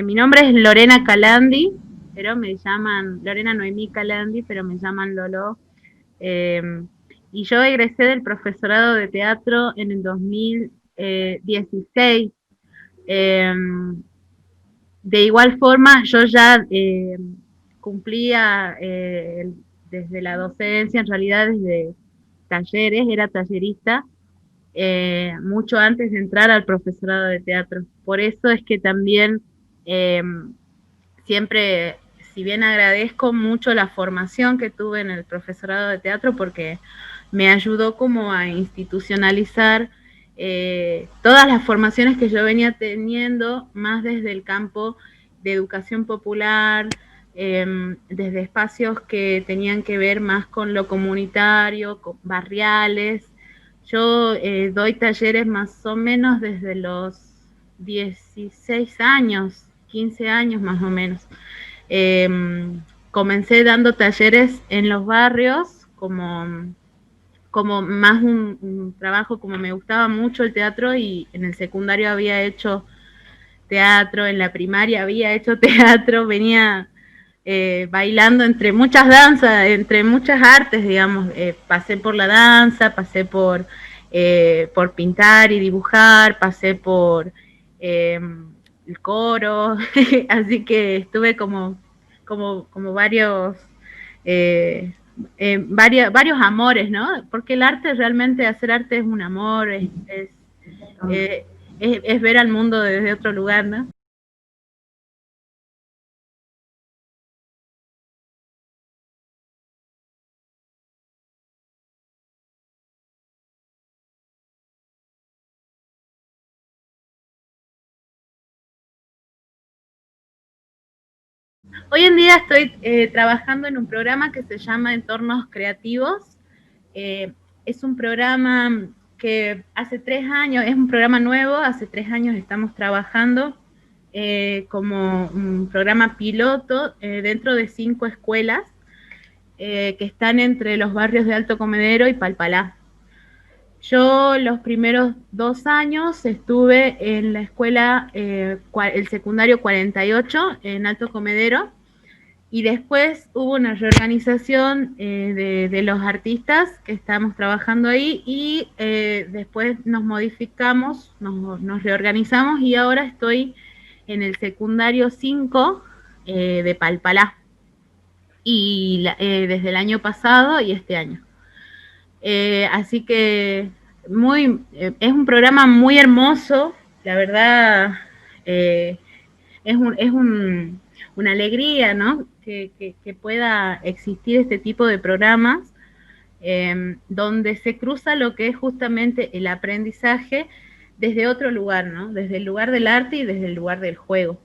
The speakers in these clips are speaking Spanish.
Mi nombre es Lorena Calandi, pero me llaman Lorena Noemí Calandi, pero me llaman Lolo. Eh, y yo egresé del profesorado de teatro en el 2016. Eh, de igual forma, yo ya cumplía desde la docencia, en realidad desde talleres, era tallerista, mucho antes de entrar al profesorado de teatro. Por eso es que también eh, siempre, si bien agradezco mucho la formación que tuve en el profesorado de teatro, porque me ayudó como a institucionalizar todas las formaciones que yo venía teniendo, más desde el campo de educación popular, desde espacios que tenían que ver más con lo comunitario, con barriales. Yo doy talleres más o menos desde los 16 años, 15 años más o menos. Eh, Comencé dando talleres en los barrios, como más un trabajo, como me gustaba mucho el teatro y en el secundario había hecho teatro, en la primaria había hecho teatro, venía bailando entre muchas danzas, entre muchas artes, digamos. Pasé por la danza, pasé por pintar y dibujar, pasé por el coro, así que estuve como varios amores, ¿no? Porque el arte realmente, hacer arte es un amor, eh, es ver al mundo desde otro lugar, ¿no? Hoy en día estoy trabajando en un programa que se llama Entornos Creativos. Eh, es un programa que hace 3 años, es un programa nuevo, hace 3 años estamos trabajando como un programa piloto dentro de 5 escuelas que están entre los barrios de Alto Comedero y Palpalá. Yo los primeros 2 años estuve en la escuela, el secundario 48 en Alto Comedero, y después hubo una reorganización de los artistas que estamos trabajando ahí y después nos modificamos, nos reorganizamos y ahora estoy en el secundario 5 de Palpalá y desde el año pasado y este año. Así que es un programa muy hermoso, la verdad. eh, es una alegría, ¿no? Que pueda existir este tipo de programas donde se cruza lo que es justamente el aprendizaje desde otro lugar, ¿no? Desde el lugar del arte y desde el lugar del juego.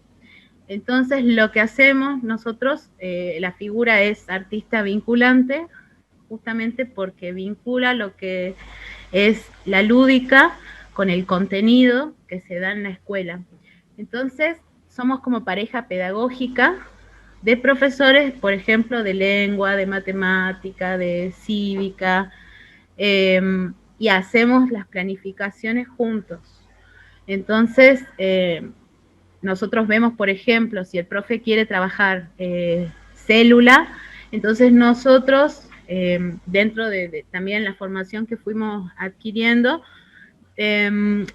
Entonces, lo que hacemos nosotros, la figura es artista vinculante, justamente porque vincula lo que es la lúdica con el contenido que se da en la escuela. Entonces, somos como pareja pedagógica de profesores, por ejemplo, de lengua, de matemática, de cívica, eh, y hacemos las planificaciones juntos. Entonces, nosotros vemos, por ejemplo, si el profe quiere trabajar célula, entonces nosotros, dentro de también la formación que fuimos adquiriendo, eh,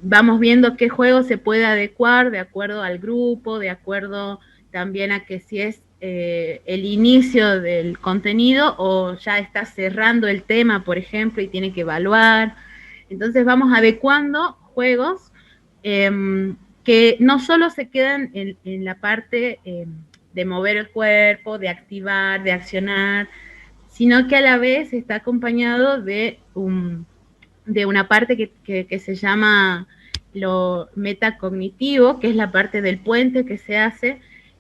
vamos viendo qué juego se puede adecuar de acuerdo al grupo, de acuerdo también a que si es el inicio del contenido o ya está cerrando el tema, por ejemplo, y tiene que evaluar. Entonces vamos adecuando juegos que no solo se quedan en la parte de mover el cuerpo, de activar, de accionar, sino que a la vez está acompañado de una parte que se llama lo metacognitivo, que es la parte del puente que se hace,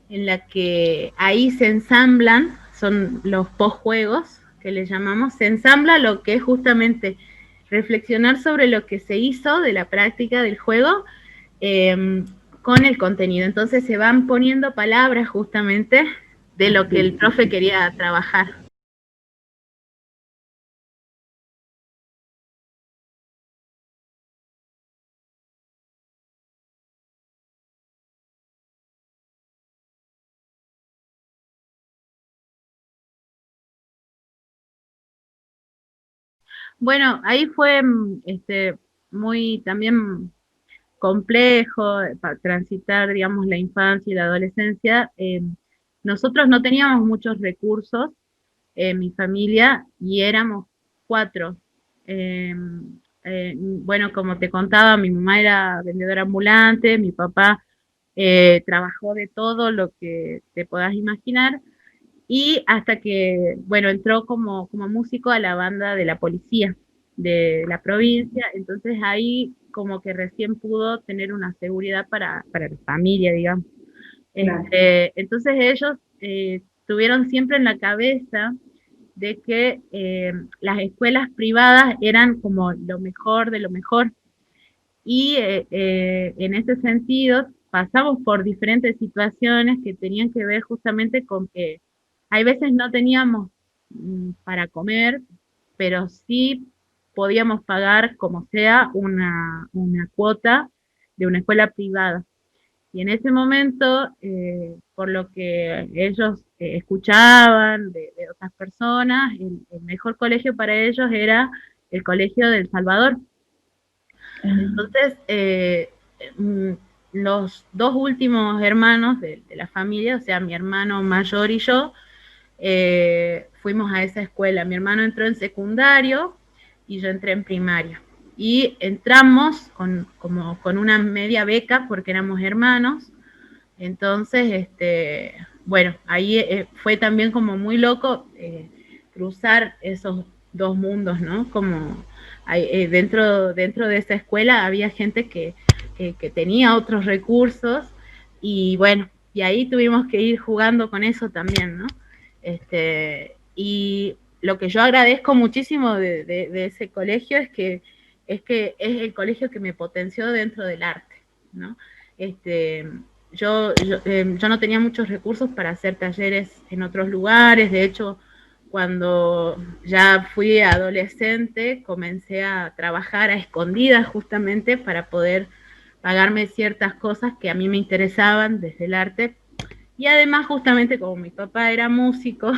en la que ahí se ensamblan, son los postjuegos que le llamamos, se ensambla lo que es justamente reflexionar sobre lo que se hizo de la práctica del juego con el contenido. Entonces se van poniendo palabras justamente de lo que el profe quería trabajar. Bueno, ahí fue muy también complejo para transitar, digamos, la infancia y la adolescencia. Nosotros no teníamos muchos recursos en mi familia y éramos cuatro. Eh, bueno, como te contaba, mi mamá era vendedora ambulante, mi papá trabajó de todo lo que te puedas imaginar y hasta que, bueno, entró como músico a la banda de la policía de la provincia, entonces ahí como que recién pudo tener una seguridad para la familia, digamos. Claro. Entonces ellos tuvieron siempre en la cabeza de que las escuelas privadas eran como lo mejor de lo mejor. Y en ese sentido pasamos por diferentes situaciones que tenían que ver justamente con que hay veces no teníamos para comer, pero sí podíamos pagar como sea una cuota de una escuela privada. Y en ese momento, por lo que ellos escuchaban de otras personas, el mejor colegio para ellos era el Colegio del Salvador. Ujú. Entonces, mm, los dos últimos hermanos de la familia, o sea, mi hermano mayor y yo, fuimos a esa escuela. Mi hermano entró en secundario y yo entré en primaria. Y entramos como con una media beca porque éramos hermanos. Entonces, bueno, ahí fue también como muy loco cruzar esos dos mundos, ¿no? Como dentro de esa escuela había gente que tenía otros recursos y bueno, y ahí tuvimos que ir jugando con eso también, ¿no? Y lo que yo agradezco muchísimo de ese colegio es que es el colegio que me potenció dentro del arte, ¿no? Este, yo no tenía muchos recursos para hacer talleres en otros lugares, de hecho, cuando ya fui adolescente, comencé a trabajar a escondidas justamente para poder pagarme ciertas cosas que a mí me interesaban desde el arte. Y además, justamente como mi papá era músico,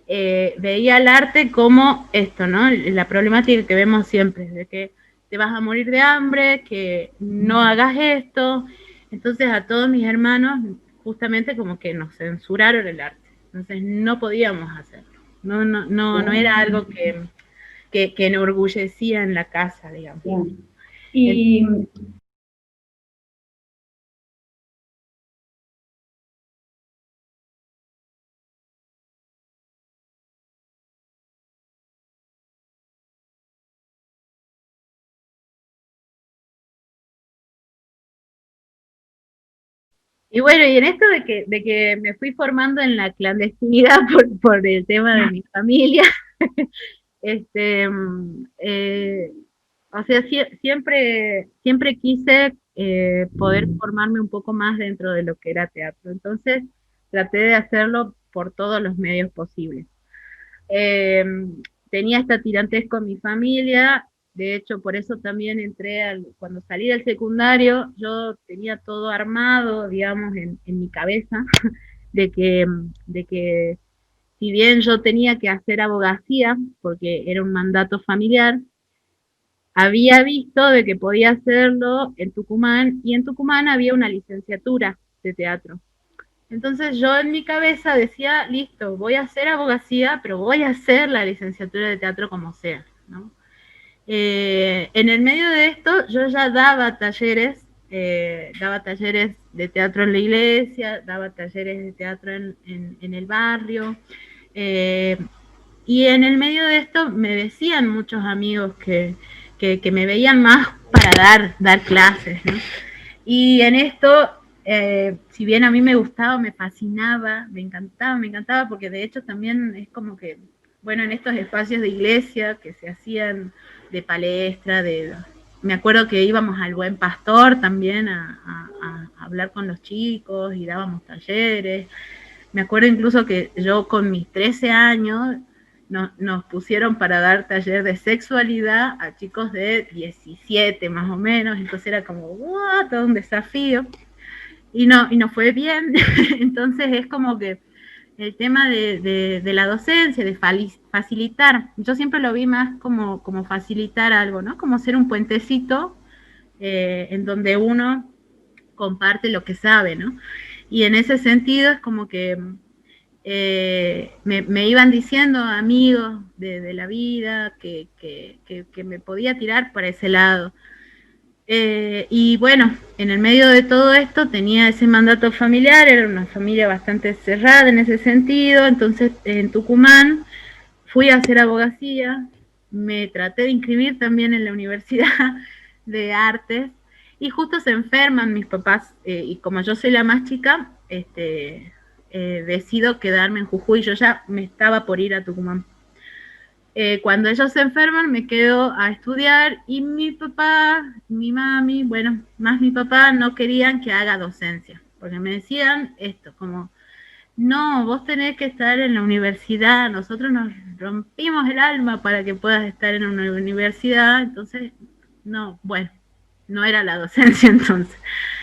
veía el arte como esto, ¿no? La problemática que vemos siempre, de que te vas a morir de hambre, que no hagas esto. Entonces a todos mis hermanos justamente como que nos censuraron el arte. Entonces no podíamos hacerlo. No era Oh, algo que enorgullecía en la casa, digamos. ya. Y Y bueno, y en esto de que me fui formando en la clandestinidad por el tema de mi familia, este, o sea, siempre quise poder formarme un poco más dentro de lo que era teatro. Entonces, traté de hacerlo por todos los medios posibles. Eh, Tenía esta tirantez con mi familia, de hecho por eso también cuando salí del secundario, yo tenía todo armado, digamos, en mi cabeza, de que si bien yo tenía que hacer abogacía, porque era un mandato familiar, había visto de que podía hacerlo en Tucumán y en Tucumán había una licenciatura de teatro. Entonces yo en mi cabeza decía, listo, voy a hacer abogacía, pero voy a hacer la licenciatura de teatro como sea, ¿no? En el medio de esto yo ya daba talleres de teatro en la iglesia, daba talleres de teatro en el barrio, eh, y en el medio de esto me decían muchos amigos que me veían más para dar clases, ¿no? Y en esto, si bien a mí me gustaba, me fascinaba, me encantaba, porque de hecho también es como que, bueno, en estos espacios de iglesia que se hacían de palestra, me acuerdo que íbamos al Buen Pastor también a hablar con los chicos y dábamos talleres. Me acuerdo incluso que yo con mis 13 años nos pusieron para dar taller de sexualidad a chicos de 17 más o menos, entonces era como, wow, todo un desafío, y no fue bien, entonces es como que el tema de la docencia, de facilitar. Yo siempre lo vi más como facilitar algo, ¿no? Como ser un puentecito en donde uno comparte lo que sabe, ¿no? Y en ese sentido es como que me iban diciendo amigos de la vida que me podía tirar para ese lado. Y bueno, en el medio de todo esto tenía ese mandato familiar, era una familia bastante cerrada en ese sentido, entonces en Tucumán fui a hacer abogacía, me traté de inscribir también en la Universidad de Artes y justo se enferman mis papás y como yo soy la más chica, decido quedarme en Jujuy, yo ya me estaba por ir a Tucumán. Cuando ellos se enferman me quedo a estudiar y mi papá, mi mami, bueno, más mi papá no querían que haga docencia, porque me decían esto, como, no, vos tenés que estar en la universidad, nosotros nos rompimos el alma para que puedas estar en una universidad, entonces, no, bueno, no era la docencia entonces.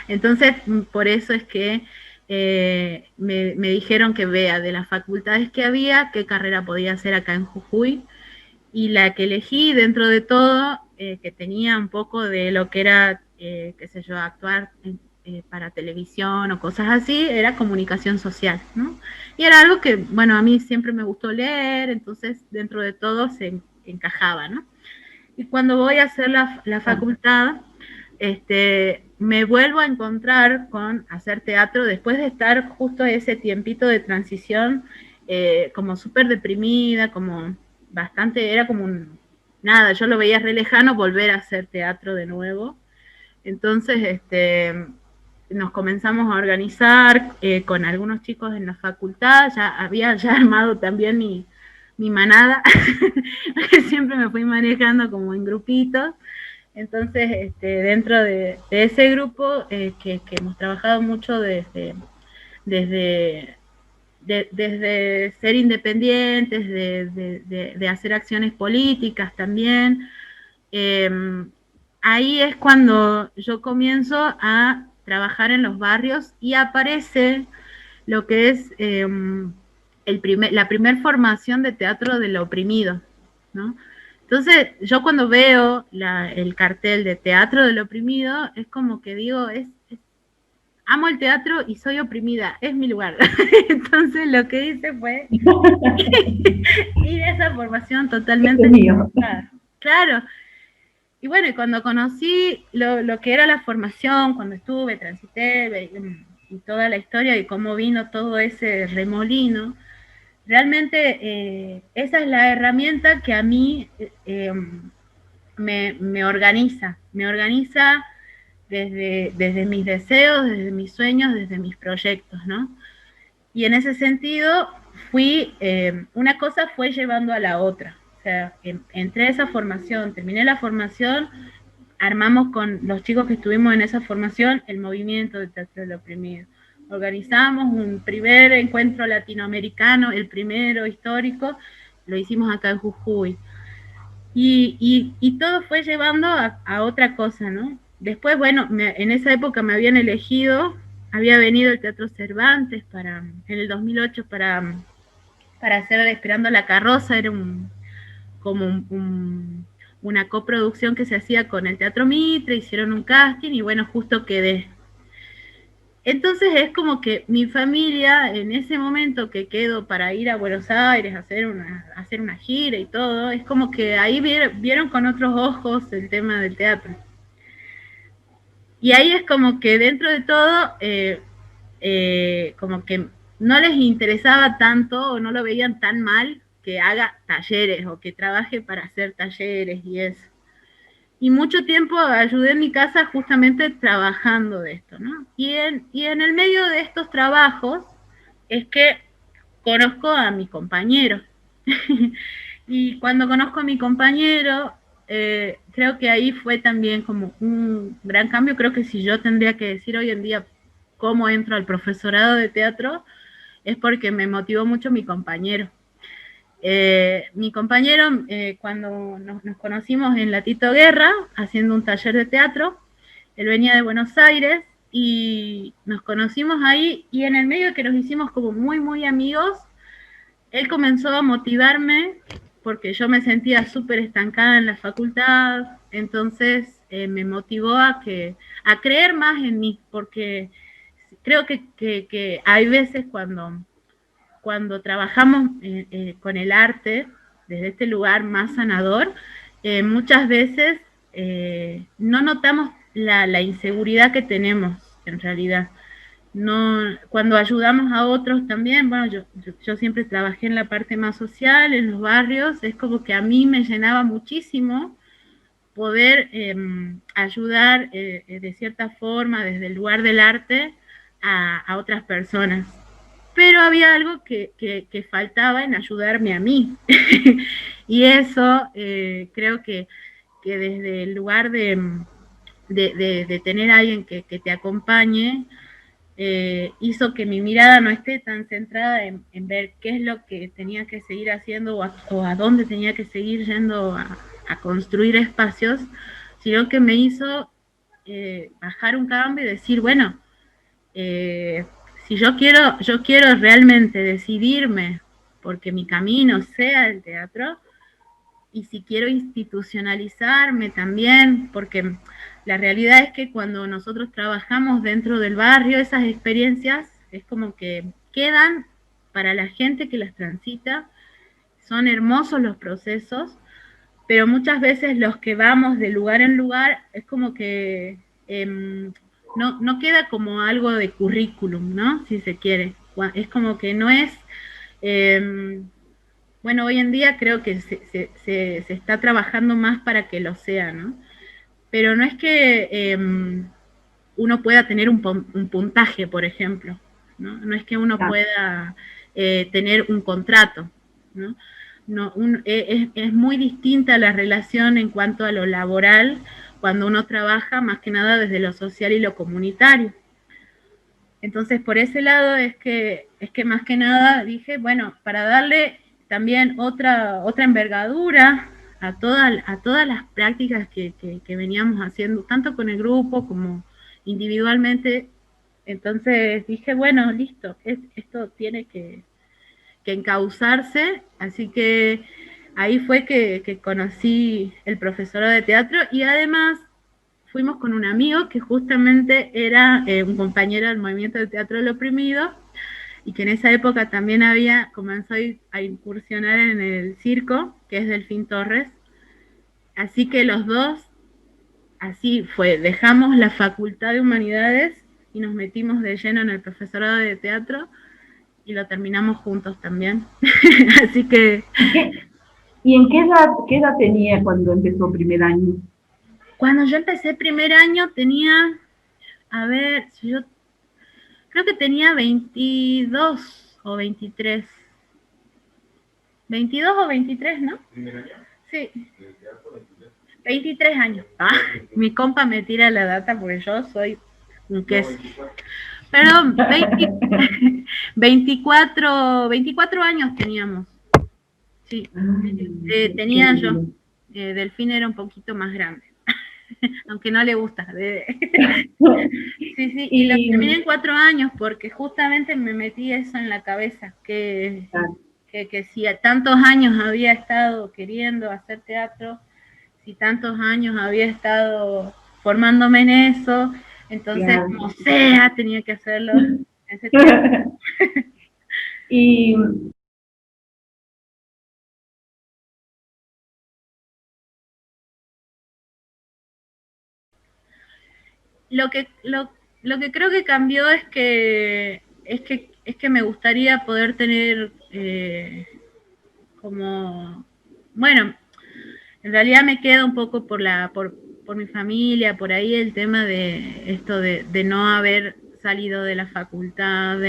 Entonces, por eso es que me dijeron que vea de las facultades que había, qué carrera podía hacer acá en Jujuy, y la que elegí dentro de todo, que tenía un poco de lo que era, qué sé yo, actuar para televisión o cosas así, era comunicación social, ¿no? Y era algo que, bueno, a mí siempre me gustó leer, entonces dentro de todo se encajaba, ¿no? Y cuando voy a hacer la facultad, me vuelvo a encontrar con hacer teatro después de estar justo ese tiempito de transición, como súper deprimida, como bastante, era como un, nada, yo lo veía re lejano volver a hacer teatro de nuevo. Entonces, nos comenzamos a organizar con algunos chicos en la facultad, ya había ya armado también mi manada, que siempre me fui manejando como en grupitos. Entonces, dentro de ese grupo, que hemos trabajado mucho desde, desde ser independientes, de hacer acciones políticas también, eh, ahí es cuando yo comienzo a trabajar en los barrios y aparece lo que es la primer formación de teatro del oprimido, ¿no? Entonces, yo cuando veo el cartel de teatro del oprimido, es como que digo, amo el teatro y soy oprimida, es mi lugar. Entonces, lo que hice fue ir a esa formación totalmente. Claro. Y bueno, y cuando conocí lo que era la formación, cuando estuve, transité, y toda la historia y cómo vino todo ese remolino, realmente esa es la herramienta que a mí me organiza desde mis deseos, desde mis sueños, desde mis proyectos, ¿no? Y en ese sentido, una cosa fue llevando a la otra. O sea, entré a esa formación, terminé la formación, armamos con los chicos que estuvimos en esa formación el movimiento de teatro del oprimido. Organizamos un primer encuentro latinoamericano, el primero histórico, lo hicimos acá en Jujuy. Y todo fue llevando a otra cosa, ¿no? Después, bueno, en esa época me habían elegido, había venido el Teatro Cervantes en el 2008 para hacer Esperando la Carroza, era como una coproducción que se hacía con el Teatro Mitre, hicieron un casting y bueno, justo quedé. Entonces es como que mi familia, en ese momento que quedo para ir a Buenos Aires a hacer una gira y todo, es como que ahí vieron con otros ojos el tema del teatro. Y ahí es como que dentro de todo, como que no les interesaba tanto o no lo veían tan mal que haga talleres o que trabaje para hacer talleres y eso. Y mucho tiempo ayudé en mi casa justamente trabajando de esto, ¿no? Y en el medio de estos trabajos es que conozco a mi compañero. Y cuando conozco a mi compañero, creo que ahí fue también como un gran cambio. Creo que si yo tendría que decir hoy en día cómo entro al profesorado de teatro, es porque me motivó mucho mi compañero. Mi compañero, cuando nos conocimos en la Tito Guerra, haciendo un taller de teatro, él venía de Buenos Aires, y nos conocimos ahí, y en el medio de que nos hicimos como muy, muy amigos, él comenzó a motivarme porque yo me sentía súper estancada en la facultad, entonces me motivó a creer más en mí, porque creo que hay veces cuando trabajamos con el arte, desde este lugar más sanador, muchas veces no notamos la inseguridad que tenemos en realidad. No, cuando ayudamos a otros también, bueno, yo siempre trabajé en la parte más social, en los barrios, es como que a mí me llenaba muchísimo poder ayudar de cierta forma desde el lugar del arte a otras personas. Pero había algo que faltaba en ayudarme a mí. Y eso creo que desde el lugar de tener a alguien que te acompañe, hizo que mi mirada no esté tan centrada en ver qué es lo que tenía que seguir haciendo o a dónde tenía que seguir yendo a construir espacios, sino que me hizo bajar un cambio y decir, bueno, si yo quiero realmente decidirme porque mi camino sea el teatro, y si quiero institucionalizarme también, porque la realidad es que cuando nosotros trabajamos dentro del barrio, esas experiencias es como que quedan para la gente que las transita, son hermosos los procesos, pero muchas veces los que vamos de lugar en lugar es como que no queda como algo de currículum, ¿no? Si se quiere. Es como que no es... bueno, hoy en día creo que se está trabajando más para que lo sea, ¿no? Pero no es que uno pueda tener un puntaje, por ejemplo, ¿no? No es que uno pueda tener un contrato, ¿no? No, es muy distinta la relación en cuanto a lo laboral cuando uno trabaja más que nada desde lo social y lo comunitario. Entonces, por ese lado es que más que nada dije, bueno, para darle también otra envergadura a todas las prácticas que veníamos haciendo, tanto con el grupo como individualmente, entonces dije, bueno, listo, esto tiene que encauzarse, así que ahí fue que conocí el profesorado de teatro y además fuimos con un amigo que justamente era un compañero del movimiento de teatro del oprimido y que en esa época también había comenzado a incursionar en el circo, que es Delfín Torres. Así que los dos, así fue, dejamos la Facultad de Humanidades y nos metimos de lleno en el profesorado de teatro y lo terminamos juntos también. Así que... ¿Y en qué edad tenía cuando empezó primer año? Cuando yo empecé primer año tenía, a ver, yo creo que tenía 22 o 23. 22 o 23, ¿no? Sí. 23 años. Ah, mi compa me tira la data porque yo soy un queso. Perdón, 24 años teníamos. Sí, tenía yo. Delfín era un poquito más grande. Aunque no le gusta. Sí, sí, y lo terminé en 4 años porque justamente me metí eso en la cabeza, que si a tantos años había estado queriendo hacer teatro, si tantos años había estado formándome en eso, entonces como sea tenía que hacerlo en ese tiempo. Y lo que creo que cambió es que me gustaría poder tener como, bueno, en realidad me queda un poco por mi familia, por ahí el tema de esto de no haber salido de la facultad,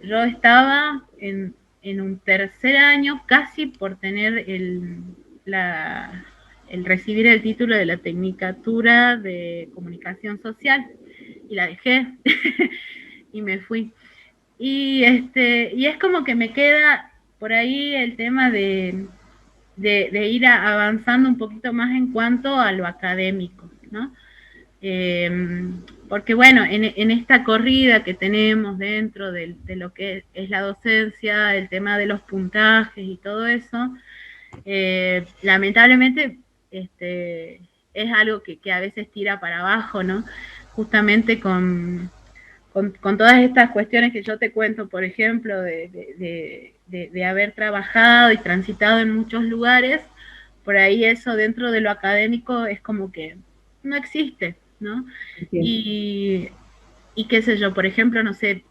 yo estaba en un tercer año casi por tener el recibir el título de la Tecnicatura de Comunicación Social y la dejé y me fui. Y es como que me queda por ahí el tema de ir avanzando un poquito más en cuanto a lo académico, ¿no? Porque bueno, en esta corrida que tenemos dentro de lo que es la docencia, el tema de los puntajes y todo eso, lamentablemente es algo que a veces tira para abajo, ¿no? Justamente con todas estas cuestiones que yo te cuento, por ejemplo, de haber trabajado y transitado en muchos lugares, por ahí eso dentro de lo académico es como que no existe, ¿no? Y, y qué sé yo, por ejemplo, no sé,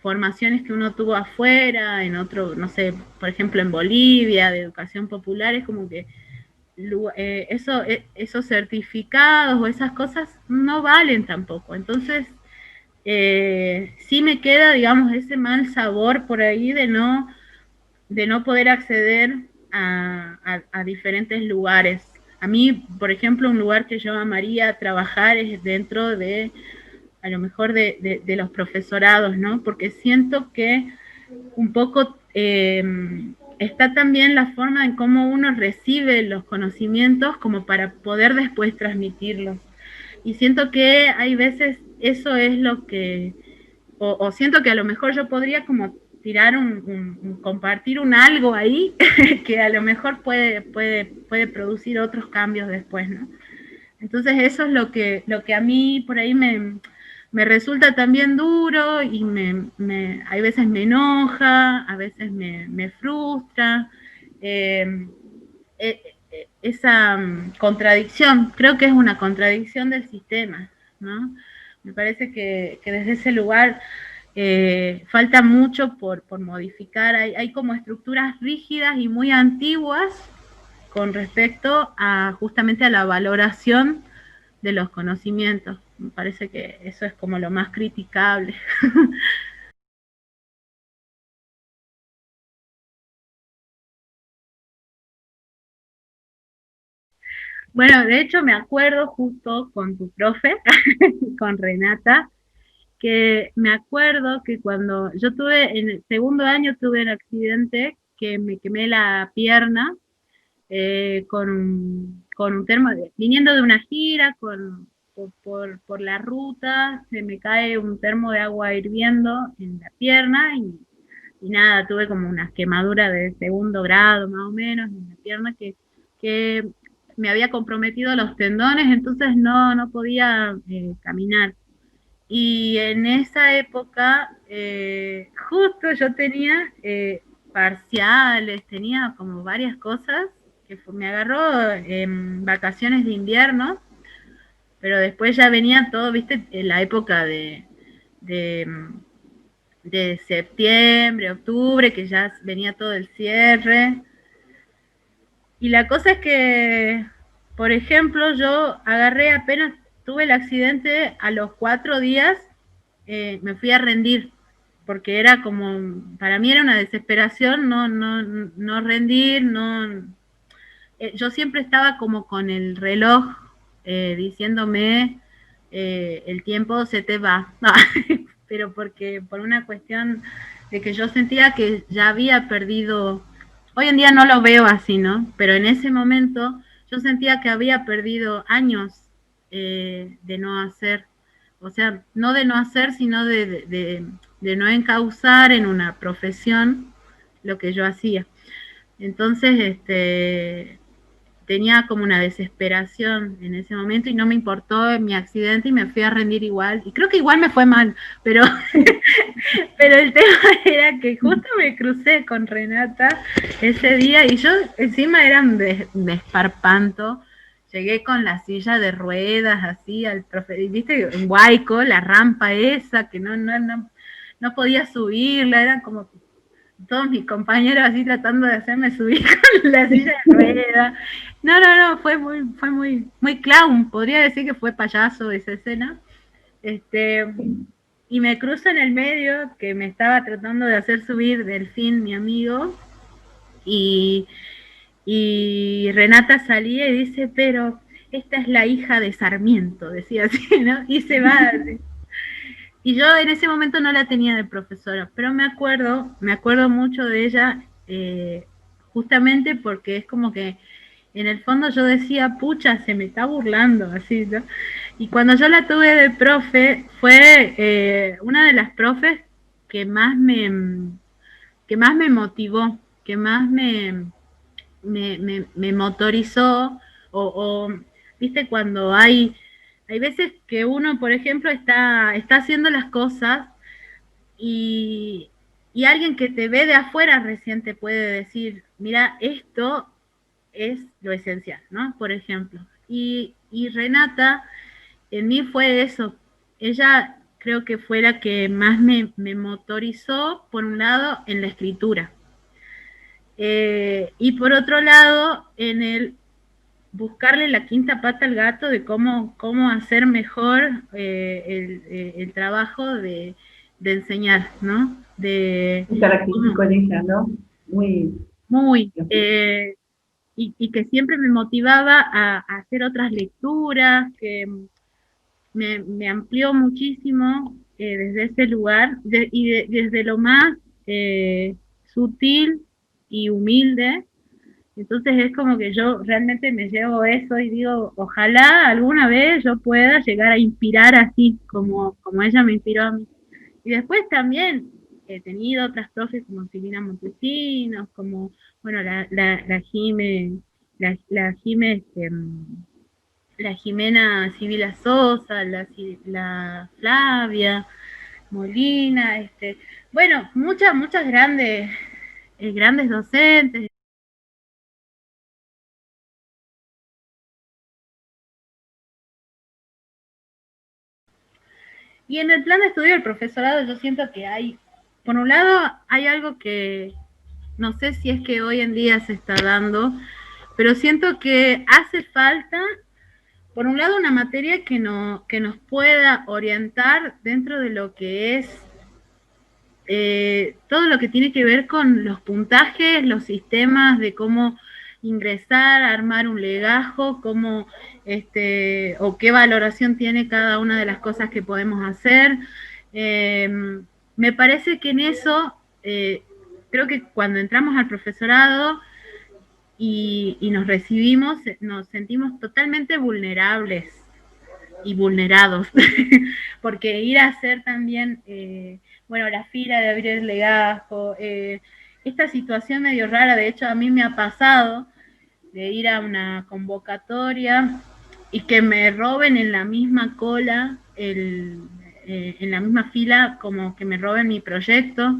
formaciones que uno tuvo afuera, en otro, no sé, por ejemplo, en Bolivia, de educación popular, es como que esos certificados o esas cosas no valen tampoco. Entonces, sí me queda, digamos, ese mal sabor por ahí de no poder acceder a diferentes lugares. A mí, por ejemplo, un lugar que yo amaría trabajar es dentro de, a lo mejor, de los profesorados, ¿no? Porque siento que un poco está también la forma en cómo uno recibe los conocimientos como para poder después transmitirlos. Y siento que hay veces eso es lo que, o siento que a lo mejor yo podría como tirar compartir un algo ahí que a lo mejor puede producir otros cambios después, ¿no? Entonces eso es lo que a mí por ahí me resulta también duro y hay veces me enoja, a veces me frustra. Eh, Esa contradicción, creo que es una contradicción del sistema, ¿no? Me parece que desde ese lugar falta mucho por modificar, hay como estructuras rígidas y muy antiguas con respecto a justamente a la valoración de los conocimientos. Me parece que eso es como lo más criticable. Bueno, de hecho me acuerdo justo con tu profe, con Renata, que me acuerdo que cuando yo tuve, en el segundo año tuve un accidente que me quemé la pierna con un termo, viniendo de una gira, por la ruta, se me cae un termo de agua hirviendo en la pierna y nada, tuve como una quemadura de segundo grado más o menos en la pierna que me había comprometido los tendones, entonces no podía caminar. Y en esa época, justo yo tenía parciales, tenía como varias cosas me agarró en vacaciones de invierno, pero después ya venía todo, viste, en la época de, de septiembre, octubre, que ya venía todo el cierre. Y la cosa es que, por ejemplo, yo agarré apenas tuve el accidente a los 4 días, me fui a rendir, porque era como, para mí era una desesperación no rendir, yo siempre estaba como con el reloj diciéndome el tiempo se te va, no, pero porque por una cuestión de que yo sentía que ya había perdido, hoy en día no lo veo así, ¿no? Pero en ese momento yo sentía que había perdido años de no hacer, o sea, no de no hacer, sino de no encauzar en una profesión lo que yo hacía. Entonces, tenía como una desesperación en ese momento y no me importó mi accidente y me fui a rendir igual. Y creo que igual me fue mal, pero, pero el tema era que justo me crucé con Renata ese día y yo encima era un desparpanto. Llegué con la silla de ruedas así al profe, viste, en Huayco, la rampa esa que no podía subirla, era como todos mis compañeros así tratando de hacerme subir con la silla de ruedas. No, muy clown, podría decir que fue payaso esa escena. Este, y me cruzo en el medio que me estaba tratando de hacer subir Delfín, mi amigo, y, y Renata salía y dice, pero esta es la hija de Sarmiento, decía así, ¿no? Y se va. Y yo en ese momento no la tenía de profesora, pero me acuerdo mucho de ella, justamente porque es como que en el fondo yo decía, pucha, se me está burlando, así, ¿no? Y cuando yo la tuve de profe, fue una de las profes que más que más me motivó, que más me motorizó, o, viste, cuando hay veces que uno, por ejemplo, está haciendo las cosas y, y alguien que te ve de afuera recién te puede decir, mira, esto es lo esencial, ¿no? Por ejemplo. Y Renata, en mí fue eso. Ella creo que fue la que más me motorizó, por un lado, en la escritura. Y por otro lado, en el buscarle la quinta pata al gato de cómo hacer mejor el trabajo de enseñar, ¿no? Un característico de ella, ¿no? Muy, Muy, y que siempre me motivaba a hacer otras lecturas, que me amplió muchísimo desde ese lugar desde lo más sutil y humilde. Entonces es como que yo realmente me llevo eso y digo, ojalá alguna vez yo pueda llegar a inspirar así como ella me inspiró a mí. Y después también he tenido otras profes como Silvina Montesinos, como, bueno, la Jime, la Jime, la Jimena Sibila Sosa, la Flavia Molina, bueno, muchas grandes docentes. Y en el plan de estudio del profesorado yo siento que por un lado, hay algo que no sé si es que hoy en día se está dando, pero siento que hace falta, por un lado, una materia que nos pueda orientar dentro de lo que es todo lo que tiene que ver con los puntajes, los sistemas de cómo ingresar, armar un legajo, o qué valoración tiene cada una de las cosas que podemos hacer. Eh, Me parece que en eso, creo que cuando entramos al profesorado y nos recibimos, nos sentimos totalmente vulnerables y vulnerados, porque ir a hacer también, bueno, la fila de abrir el legajo, esta situación medio rara, de hecho a mí me ha pasado de ir a una convocatoria y que me roben en la misma cola, en la misma fila, como que me roben mi proyecto.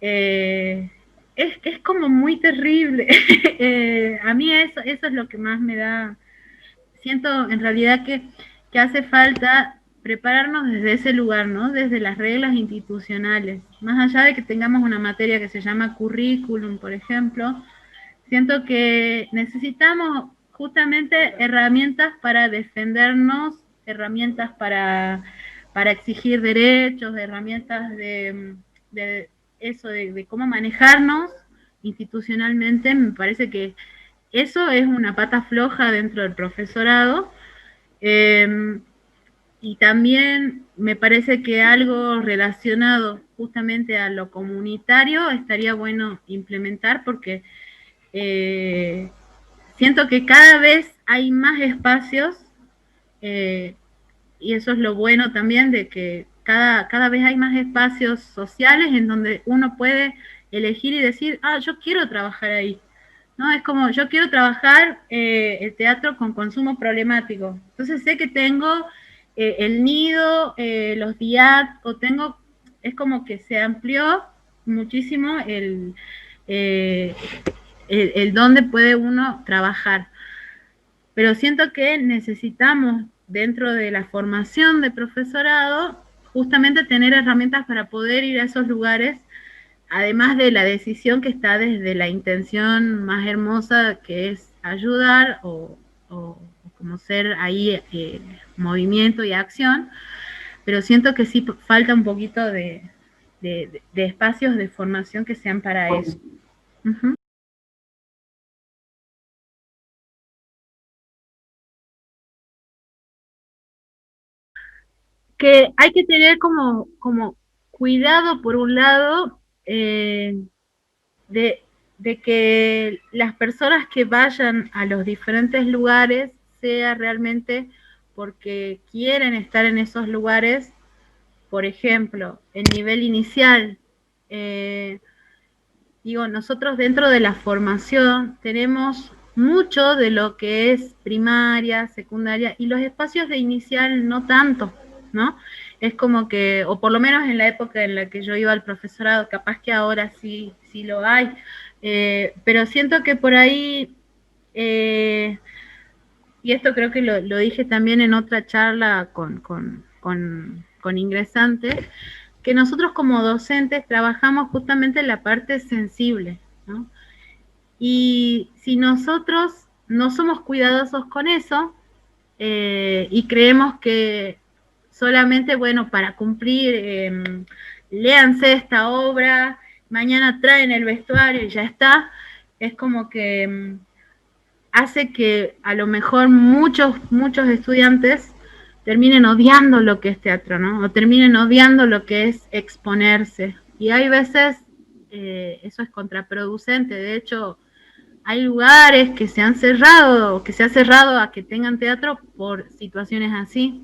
Eh, es como muy terrible. A mí eso es lo que más me da. Siento en realidad que hace falta prepararnos desde ese lugar, ¿no? Desde las reglas institucionales. Más allá de que tengamos una materia que se llama currículum, por ejemplo, siento que necesitamos justamente herramientas para defendernos, herramientas para exigir derechos, herramientas de eso, de cómo manejarnos institucionalmente. Me parece que eso es una pata floja dentro del profesorado. eh, y también me parece que algo relacionado justamente a lo comunitario estaría bueno implementar, porque eh, siento que cada vez hay más espacios, eh, y eso es lo bueno también, de que cada vez hay más espacios sociales en donde uno puede elegir y decir, ah, yo quiero trabajar ahí. ¿No? Es como, yo quiero trabajar el teatro con consumo problemático. Entonces sé que tengo el nido, los DIAT, es como que se amplió muchísimo eh, el dónde puede uno trabajar. Pero siento que necesitamos, dentro de la formación de profesorado, justamente tener herramientas para poder ir a esos lugares, además de la decisión que está desde la intención más hermosa, que es ayudar o como ser ahí movimiento y acción. Pero siento que sí falta un poquito de espacios de formación que sean para bueno, eso. Uh -huh. Que hay que tener como cuidado, por un lado, de, de que las personas que vayan a los diferentes lugares sea realmente porque quieren estar en esos lugares. Por ejemplo, el nivel inicial, digo, nosotros dentro de la formación tenemos mucho de lo que es primaria, secundaria, y los espacios de inicial no tanto, ¿no? Es como que, o por lo menos en la época en la que yo iba al profesorado, capaz que ahora sí, sí lo hay, pero siento que por ahí, y esto creo que lo dije también en otra charla con ingresantes, que nosotros como docentes trabajamos justamente en la parte sensible, ¿no? Y si nosotros no somos cuidadosos con eso, y creemos que solamente, bueno, para cumplir, léanse esta obra, mañana traen el vestuario y ya está, es como que hace que a lo mejor muchos estudiantes terminen odiando lo que es teatro, ¿no? O terminen odiando lo que es exponerse. Y hay veces eso es contraproducente. De hecho, hay lugares que se han cerrado, o que se ha cerrado a que tengan teatro por situaciones así.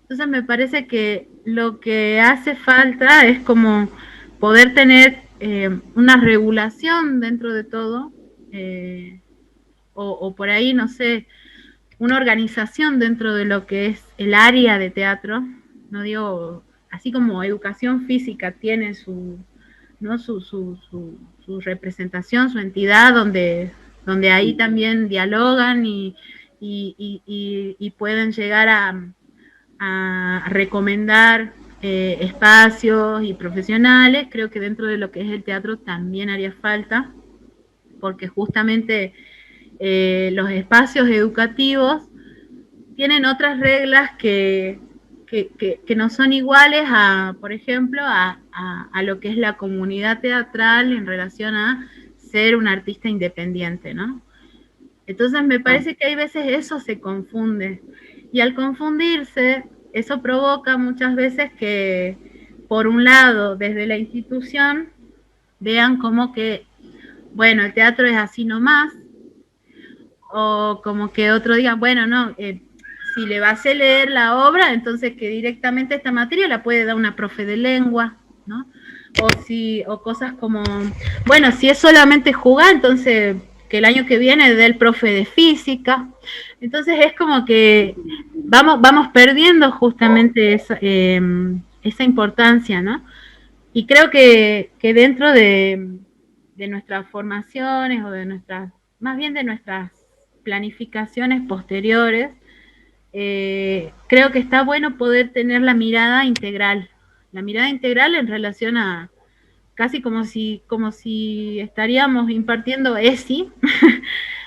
Entonces me parece que lo que hace falta es como poder tener una regulación dentro de todo, o por ahí, no sé, una organización dentro de lo que es el área de teatro, no digo, así como educación física tiene su, ¿no? Su representación, su entidad, donde ahí también dialogan y pueden llegar a recomendar espacios y profesionales. Creo que dentro de lo que es el teatro también haría falta, porque justamente los espacios educativos tienen otras reglas que no son iguales a, por ejemplo, a lo que es la comunidad teatral en relación a ser un artista independiente, ¿no? Entonces me parece que hay veces eso se confunde. Y al confundirse, eso provoca muchas veces que, por un lado, desde la institución, vean como que, bueno, el teatro es así nomás, o como que otro diga, bueno, no, si le vas a leer la obra, entonces que directamente esta materia la puede dar una profe de lengua, ¿no? O cosas como, bueno, si es solamente jugar, entonces que el año que viene dé el profe de física. Entonces es como que vamos perdiendo justamente esa importancia, ¿no? Y creo que dentro de nuestras formaciones, o de nuestras, más bien de nuestras planificaciones posteriores, creo que está bueno poder tener la mirada integral en relación a casi como si estaríamos impartiendo ESI.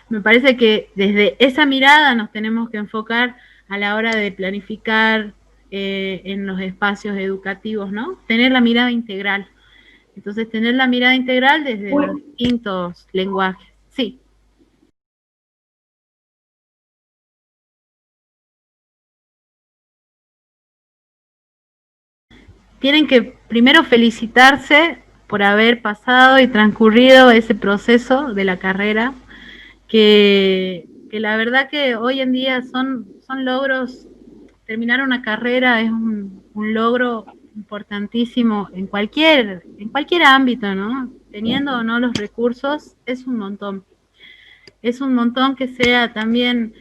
Me parece que desde esa mirada nos tenemos que enfocar a la hora de planificar en los espacios educativos, ¿no? Tener la mirada integral. Entonces, tener la mirada integral desde Pues, los distintos lenguajes. Sí. Tienen que primero felicitarse por haber pasado y transcurrido ese proceso de la carrera, que la verdad que hoy en día son logros. Terminar una carrera es un logro importantísimo en cualquier ámbito, ¿no? Teniendo o no los recursos, es un montón. Es un montón que sea también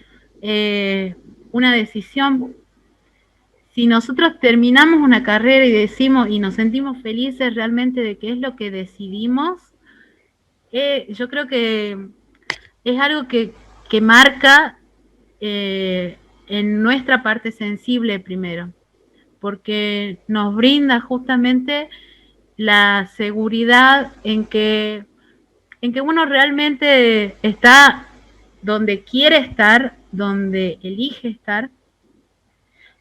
una decisión. Si nosotros terminamos una carrera y decimos y nos sentimos felices realmente de qué es lo que decidimos, yo creo que es algo que marca en nuestra parte sensible primero, porque nos brinda justamente la seguridad en que uno realmente está donde quiere estar, donde elige estar.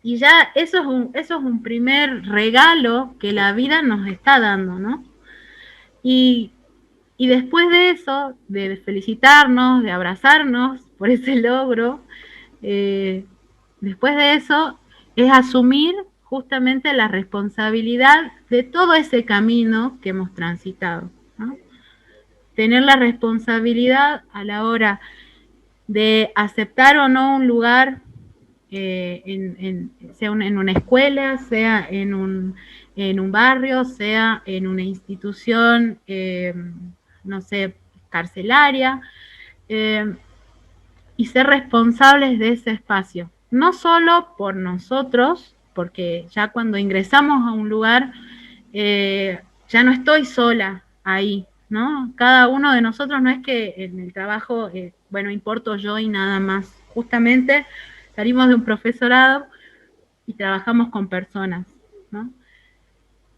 Y ya eso es un primer regalo que la vida nos está dando, ¿no? Y, y después de eso, de felicitarnos, de abrazarnos por ese logro, eh, después de eso es asumir justamente la responsabilidad de todo ese camino que hemos transitado, ¿no? Tener la responsabilidad a la hora de aceptar o no un lugar sea en una escuela, sea en un barrio, sea en una institución, no sé, carcelaria, eh, y ser responsables de ese espacio. No solo por nosotros, porque ya cuando ingresamos a un lugar, ya no estoy sola ahí, ¿no? Cada uno de nosotros no es que en el trabajo, bueno, importo yo y nada más. Justamente salimos de un profesorado y trabajamos con personas, ¿no?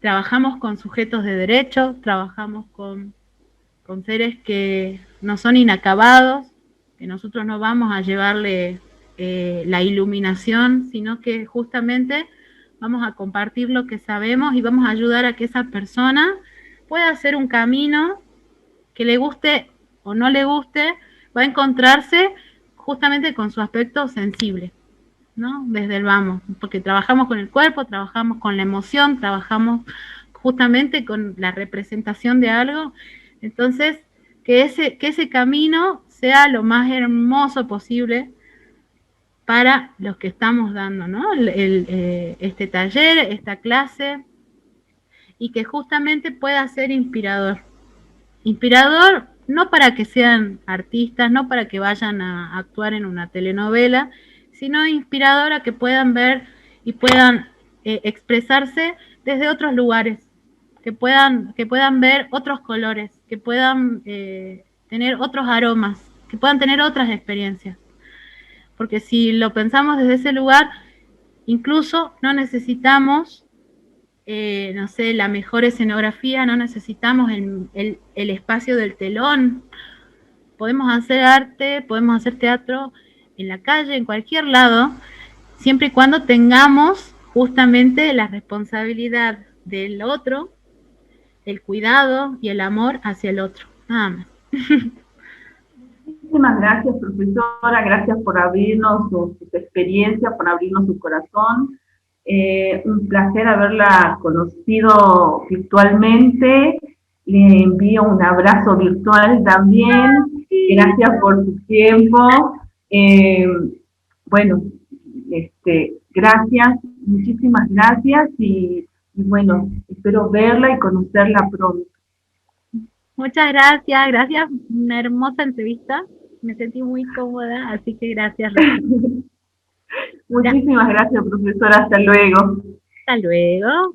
Trabajamos con sujetos de derecho, trabajamos con seres que no son inacabados, que nosotros no vamos a llevarle la iluminación, sino que justamente vamos a compartir lo que sabemos y vamos a ayudar a que esa persona pueda hacer un camino que le guste o no le guste, va a encontrarse justamente con su aspecto sensible, ¿no? Desde el vamos, porque trabajamos con el cuerpo, trabajamos con la emoción, trabajamos justamente con la representación de algo. Entonces, que ese camino sea lo más hermoso posible para los que estamos dando, ¿no? Este taller, esta clase, y que justamente pueda ser inspirador. Inspirador no para que sean artistas, no para que vayan a actuar en una telenovela, sino inspirador a que puedan ver y puedan expresarse desde otros lugares, que puedan ver otros colores, que puedan tener otros aromas, que puedan tener otras experiencias. Porque si lo pensamos desde ese lugar, incluso no necesitamos no sé, la mejor escenografía, no necesitamos el espacio del telón. Podemos hacer arte, podemos hacer teatro en la calle, en cualquier lado, siempre y cuando tengamos justamente la responsabilidad del otro, el cuidado y el amor hacia el otro. Nada más. Muchísimas gracias, profesora. Gracias por abrirnos sus experiencias, por abrirnos su corazón. Un placer haberla conocido virtualmente. Le envío un abrazo virtual también. Gracias por su tiempo. Eh, bueno, gracias, muchísimas gracias y bueno, espero verla y conocerla pronto. Muchas gracias, gracias, una hermosa entrevista. Me sentí muy cómoda, así que gracias. Muchísimas gracias, profesora. Hasta luego. Hasta luego.